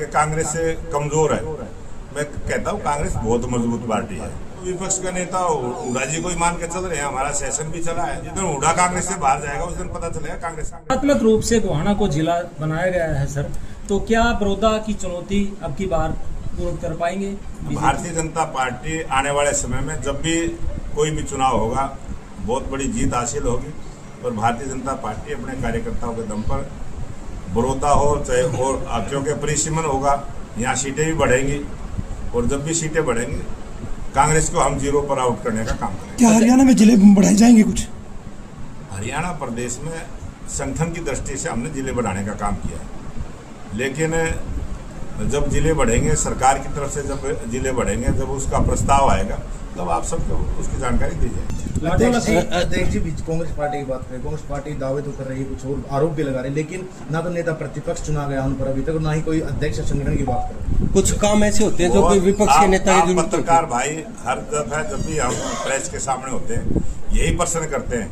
कांग्रेस से कमजोर है। मैं कहता हूँ कांग्रेस बहुत मजबूत पार्टी है। विपक्ष का नेता हुड्डा जी को ही मान के चल रहे हैं। हमारा सेशन भी चला है। जिस दिन हुड्डा कांग्रेस से बाहर जाएगा उस दिन पता चलेगा कांग्रेस। सकारात्मक रूप से गोहाना को जिला बनाया गया है सर, तो क्या बड़ौदा की चुनौती अब की बार पूर्ण कर पाएंगे? भारतीय जनता पार्टी आने वाले समय में जब भी कोई भी चुनाव होगा बहुत बड़ी जीत हासिल होगी और भारतीय जनता पार्टी अपने कार्यकर्ताओं के दम पर बड़ौदा हो चाहे और क्योंकि परिसीमन होगा, यहाँ सीटें भी बढ़ेंगी और जब भी सीटें बढ़ेंगी कांग्रेस को हम 0 पर आउट करने का काम करेंगे। क्या हरियाणा में जिले बढ़ाए जाएंगे? कुछ हरियाणा प्रदेश में संगठन की दृष्टि से हमने जिले बढ़ाने का काम किया है, लेकिन जब जिले बढ़ेंगे सरकार की तरफ से जब जिले बढ़ेंगे जब उसका प्रस्ताव आएगा तब आप सबको उसकी जानकारी दी जाएगी। अध्यक्ष जी कांग्रेस पार्टी की बात करें, कांग्रेस पार्टी दावे तो कर रही है, कुछ और आरोप भी लगा रही है, लेकिन ना तो नेता प्रतिपक्ष चुना गया उन पर अभी तक, ना ही कोई अध्यक्ष संगठन की बात करें। कुछ काम ऐसे होते हैं जो कोई विपक्ष के नेता की जरूरत पत्रकार भाई हर जब भी हम प्रेस के सामने होते हैं यही प्रश्न करते हैं।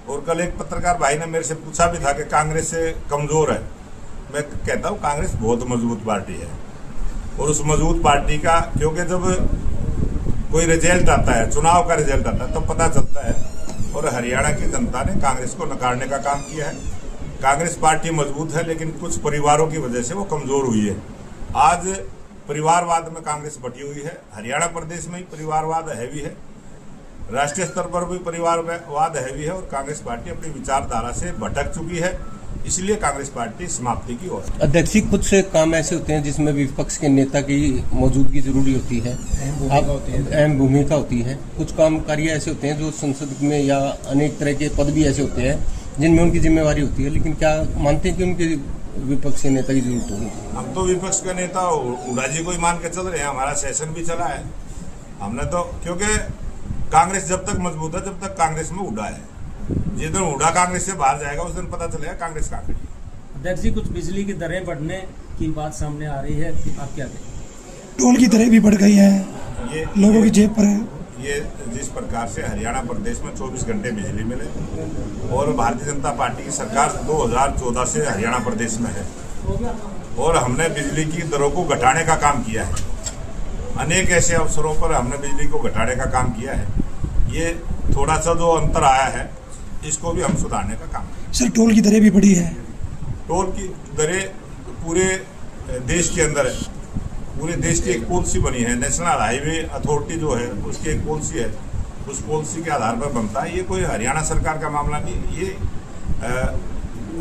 और कल एक पत्रकार भाई ने मेरे से पूछा भी था कि कांग्रेस से कमजोर है। मैं कहता हूँ कांग्रेस बहुत मजबूत पार्टी है और उस मजबूत पार्टी का क्योंकि जब कोई रिजल्ट आता है, चुनाव का रिजल्ट आता है, तो पता चलता है। और हरियाणा की जनता ने कांग्रेस को नकारने का काम किया है। कांग्रेस पार्टी मजबूत है लेकिन कुछ परिवारों की वजह से वो कमजोर हुई है। आज परिवारवाद में कांग्रेस बटी हुई है। हरियाणा प्रदेश में ही परिवारवाद हैवी है, राष्ट्रीय स्तर पर भी परिवारवाद हैवी है और कांग्रेस पार्टी अपनी विचारधारा से भटक चुकी है, इसलिए कांग्रेस पार्टी समाप्ति की ओर। अध्यक्ष जी कुछ काम ऐसे होते हैं जिसमें विपक्ष के नेता की मौजूदगी जरूरी होती है, अहम भूमिका होती है। कुछ काम कार्य ऐसे होते हैं जो संसद में या अनेक तरह के पद भी ऐसे होते हैं जिनमें उनकी जिम्मेवारी होती है, लेकिन क्या मानते हैं कि उनके विपक्ष के नेता की जरूरत होगी? हम तो विपक्ष का नेता हुड्डा जी को ही मान के चल रहे हैं। हमारा सेशन भी चला है। हमने तो क्योंकि कांग्रेस जब तक मजबूत है जब तक कांग्रेस में हुड्डा है। जिस दिन हुड्डा कांग्रेस से बाहर जाएगा उस दिन पता चलेगा कांग्रेस कहाँ खड़ी है। अध्यक्ष जी कुछ बिजली की दरें बढ़ने की बात सामने आ रही है, आप क्या कहें? टोल की दरें भी बढ़ गई हैं, ये लोगों की जेब पर है। ये जिस प्रकार से हरियाणा प्रदेश में 24 घंटे बिजली मिले और भारतीय जनता पार्टी की सरकार 2014 से हरियाणा प्रदेश में है और हमने बिजली की दरों को घटाने का काम किया है। अनेक ऐसे अवसरों पर हमने बिजली को घटाने का काम किया है। ये थोड़ा सा जो अंतर आया है इसको भी हम सुधारने का काम करें। सर टोल की दरें भी बढ़ी है। टोल की दरें पूरे देश के अंदर है, पूरे देश की एक पॉलिसी बनी है। नेशनल हाईवे अथॉरिटी जो है उसकी एक पॉलिसी है, उस पॉलिसी के आधार पर बनता है। ये कोई हरियाणा सरकार का मामला नहीं, ये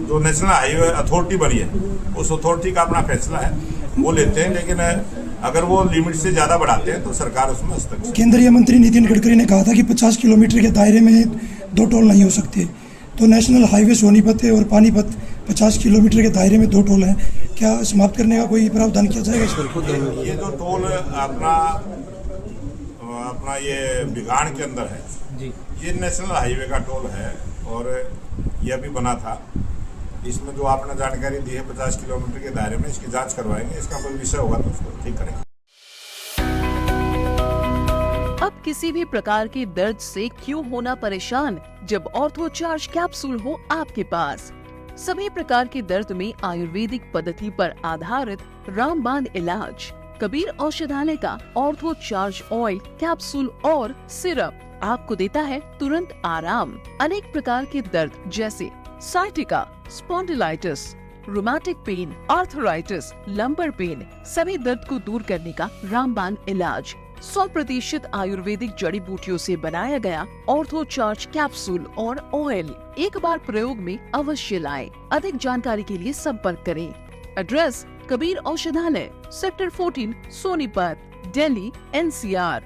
जो नेशनल हाईवे अथॉरिटी बनी है उस अथॉरिटी का अपना फैसला है, वो लेते हैं। लेकिन अगर वो लिमिट से ज्यादा बढ़ाते हैं तो सरकार उसमें हस्तक्षेप। केंद्रीय मंत्री नितिन गडकरी ने कहा था कि 50 किलोमीटर के दायरे में 2 टोल नहीं हो सकते, तो नेशनल हाईवे सोनीपत और पानीपत 50 किलोमीटर के दायरे में 2 टोल हैं, क्या समाप्त करने का कोई प्रावधान किया जाएगा? ये जो टोल अपना ये बिगाड़ के अंदर है जी, ये नेशनल हाईवे का टोल है और ये अभी बना था। इसमें जो आपने जानकारी दी है 50 किलोमीटर के दायरे में, इसकी जांच करवाएंगे। इसका कोई विषय होगा तो उसको ठीक करेंगे। अब किसी भी प्रकार के दर्द से क्यों होना परेशान जब ऑर्थो चार्ज कैप्सूल हो आपके पास। सभी प्रकार के दर्द में आयुर्वेदिक पद्धति पर आधारित रामबाण इलाज। कबीर औषधालय का ऑर्थो चार्ज ऑयल कैप्सूल और सिरप आपको देता है तुरंत आराम। अनेक प्रकार के दर्द जैसे sciatica, spondylitis, rheumatic pain, arthritis, lumbar pain, सभी दर्द को दूर करने का रामबाण इलाज। 100% आयुर्वेदिक जड़ी बूटियों से बनाया गया ऑर्थो चार्ज कैप्सूल और ऑयल एक बार प्रयोग में अवश्य लाएं। अधिक जानकारी के लिए संपर्क करें। एड्रेस कबीर औषधालय, सेक्टर 14, सोनीपत, दिल्ली, NCR।